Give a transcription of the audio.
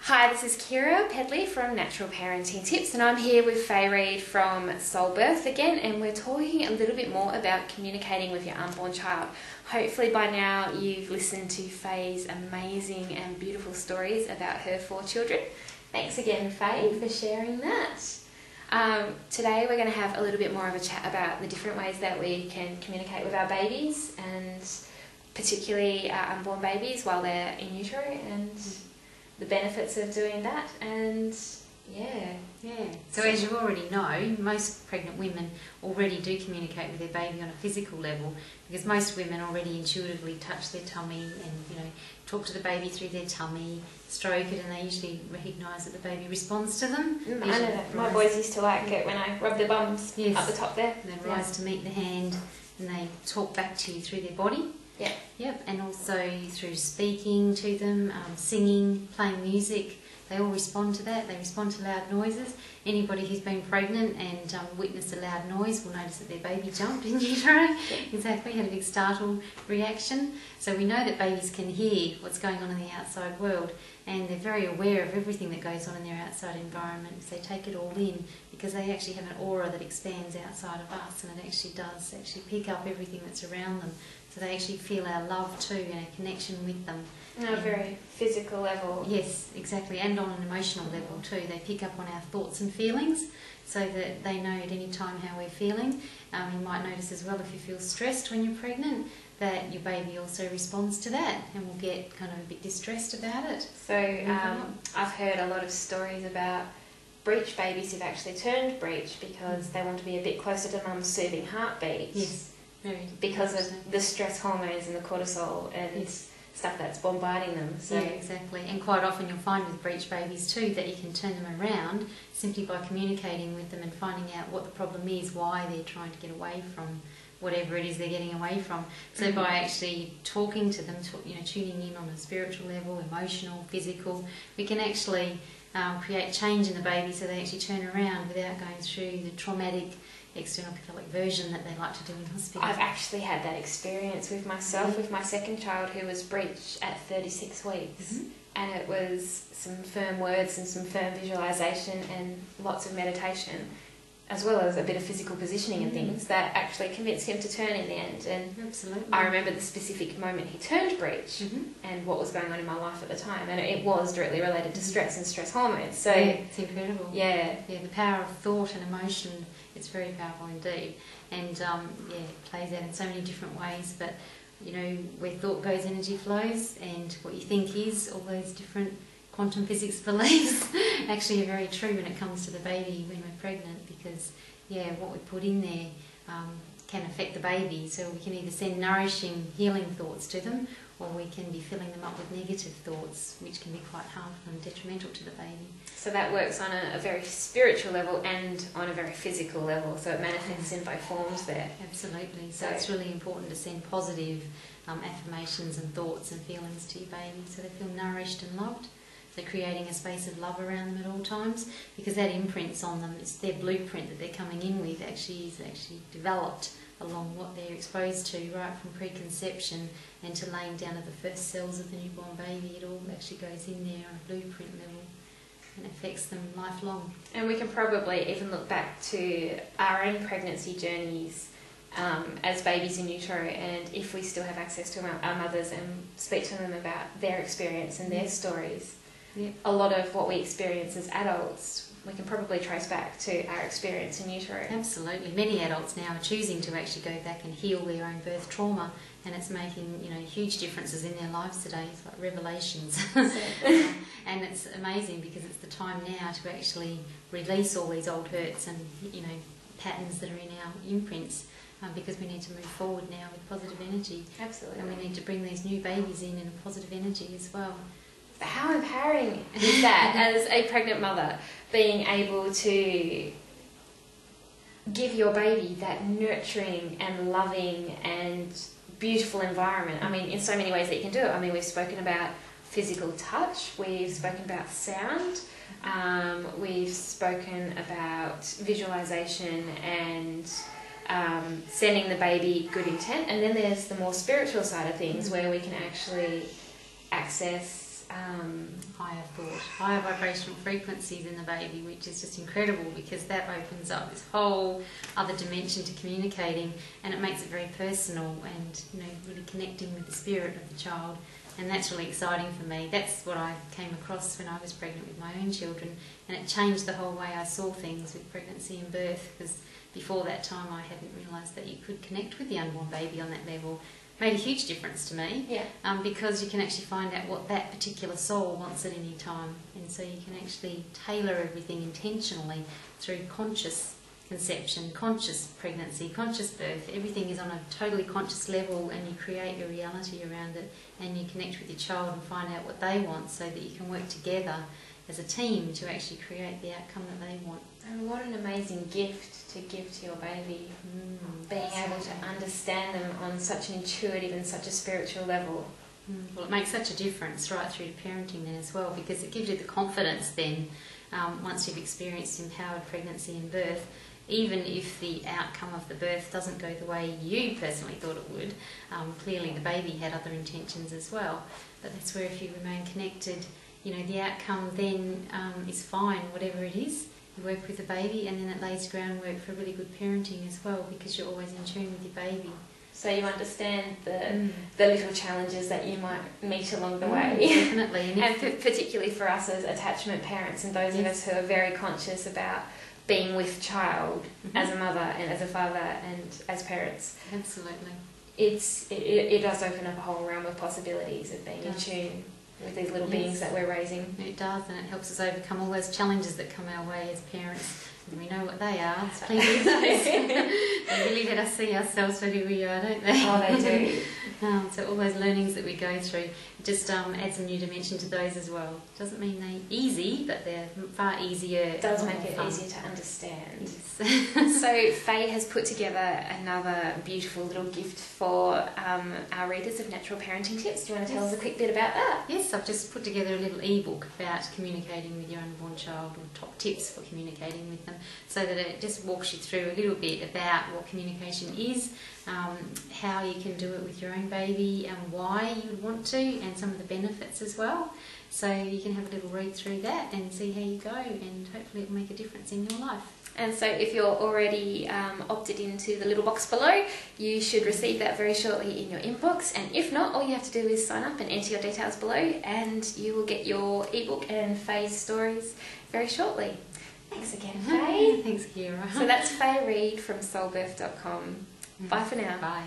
Hi, this is Kira Pedley from Natural Parenting Tips, and I'm here with Faye Reid from Soulbirth again, and we're talking a little bit more about communicating with your unborn child. Hopefully by now you've listened to Faye's amazing and beautiful stories about her 4 children. Thanks again, Faye, for sharing that. Today we're going to have a little bit more of a chat about the different ways that we can communicate with our babies, and particularly our unborn babies while they're in utero, and the benefits of doing that. And yeah. So as you already know, most pregnant women already do communicate with their baby on a physical level, because most women already intuitively touch their tummy and talk to the baby through their tummy, stroke it, and they usually recognise that the baby responds to them. I know that. My boys used to like it when I rub their bums up the top there. They rise to meet the hand and they talk back to you through their body. Yep, and also through speaking to them, singing, playing music. They all respond to that. They respond to loud noises. Anybody who's been pregnant and witnessed a loud noise will notice that their baby jumped in utero. Exactly, had a big startle reaction. So we know that babies can hear what's going on in the outside world, and they're very aware of everything that goes on in their outside environment, because they take it all in, because they actually have an aura that expands outside of us, and it actually does pick up everything that's around them. So they actually feel our love too, and a connection with them. On a very physical level. Yes, exactly, and on an emotional level too. They pick up on our thoughts and feelings, so that they know at any time how we're feeling. You might notice as well, if you feel stressed when you're pregnant, that your baby also responds to that and will get kind of a bit distressed about it. So I've heard a lot of stories about breech babies who've actually turned breech because they want to be a bit closer to mum's soothing heartbeat. Yes. Because of the stress hormones and the cortisol and stuff that's bombarding them. So yeah, exactly. And quite often you'll find with breech babies too that you can turn them around simply by communicating with them and finding out what the problem is, why they're trying to get away from whatever it is they're getting away from. So by actually talking to them, tuning in on a spiritual level, emotional, physical, we can actually create change in the baby so they actually turn around without going through the traumatic external catholic version that they like to do in hospital. I've actually had that experience with myself, with my second child, who was breech at 36 weeks. And it was some firm words and some firm visualisation and lots of meditation, as well as a bit of physical positioning and things that actually convinced him to turn in the end. And absolutely, I remember the specific moment he turned breech and what was going on in my life at the time, and it was directly related to stress and stress hormones. So it's incredible. Yeah, the power of thought and emotion, it's very powerful indeed. And it plays out in so many different ways, but where thought goes, energy flows, and what you think is, all those different quantum physics beliefs actually are very true when it comes to the baby when we're pregnant, because what we put in there can affect the baby. So we can either send nourishing, healing thoughts to them, or we can be filling them up with negative thoughts, which can be quite harmful and detrimental to the baby. So that works on a very spiritual level and on a very physical level, so it manifests in both forms there. Absolutely. So it's really important to send positive affirmations and thoughts and feelings to your baby so they feel nourished and loved. So creating a space of love around them at all times, because that imprints on them. It's their blueprint that they're coming in with is actually developed along what they're exposed to right from preconception and to laying down of the first cells of the newborn baby. It all actually goes in there on a blueprint level and affects them lifelong. And we can probably even look back to our own pregnancy journeys as babies in utero, and if we still have access to our mothers and speak to them about their experience and their stories. A lot of what we experience as adults, we can probably trace back to our experience in utero. Absolutely. Many adults now are choosing to actually go back and heal their own birth trauma, and it's making huge differences in their lives today. It's like revelations. And it's amazing because it's the time now to actually release all these old hurts and patterns that are in our imprints, because we need to move forward now with positive energy. Absolutely. And we need to bring these new babies in a positive energy as well. How empowering is that as a pregnant mother, being able to give your baby that nurturing and loving and beautiful environment? I mean, in so many ways that you can do it. I mean, we've spoken about physical touch, we've spoken about sound, we've spoken about visualization and sending the baby good intent, and then there's the more spiritual side of things where we can actually access higher thought. higher vibrational frequencies in the baby, which is just incredible because that opens up this whole other dimension to communicating, and it makes it very personal and, you know, really connecting with the spirit of the child. And that's really exciting for me. That's what I came across when I was pregnant with my own children, and it changed the whole way I saw things with pregnancy and birth, because before that time I hadn't realised that you could connect with the unborn baby on that level. Made a huge difference to me, because you can actually find out what that particular soul wants at any time, and so you can actually tailor everything intentionally through conscious conception, conscious pregnancy, conscious birth. Everything is on a totally conscious level, and you create your reality around it, and you connect with your child and find out what they want so that you can work together as a team to actually create the outcome that they want. And what an amazing gift to give to your baby, being able to understand them on such an intuitive and such a spiritual level. Well, it makes such a difference right through to parenting then as well, because it gives you the confidence then, once you've experienced empowered pregnancy and birth, even if the outcome of the birth doesn't go the way you personally thought it would. Clearly the baby had other intentions as well, but that's where if you remain connected, you know, the outcome then is fine, whatever it is. You work with the baby, and then it lays groundwork for really good parenting as well, because you're always in tune with your baby. So you understand the little challenges that you might meet along the way. Definitely. And particularly for us as attachment parents, and those of us who are very conscious about being with child as a mother and as a father and as parents. Absolutely. It does open up a whole realm of possibilities of being in tune with these little beings that we're raising. It does, and it helps us overcome all those challenges that come our way as parents. And we know what they are. There's plenty of those. They really let us see ourselves for who we are, don't they? Oh, they do. So all those learnings that we go through just adds a new dimension to those as well. Doesn't mean they're easy, but they're far easier. It does make it easier to understand. Yes. So Faye has put together another beautiful little gift for our readers of Natural Parenting Tips. Do you want to tell us a quick bit about that? Yes, I've just put together a little ebook about communicating with your unborn child, or top tips for communicating with them, so that it just walks you through a little bit about what communication is, how you can do it with your own baby, and why you would want to, and some of the benefits as well. So you can have a little read through that and see how you go, and hopefully it will make a difference in your life. And so if you're already opted into the little box below, you should receive that very shortly in your inbox. And if not, all you have to do is sign up and enter your details below, and you will get your ebook and Faye's stories very shortly. Thanks again, Faye. Thanks, Kira. So that's Faye Reid from soulbirth.com. Bye for now. Bye.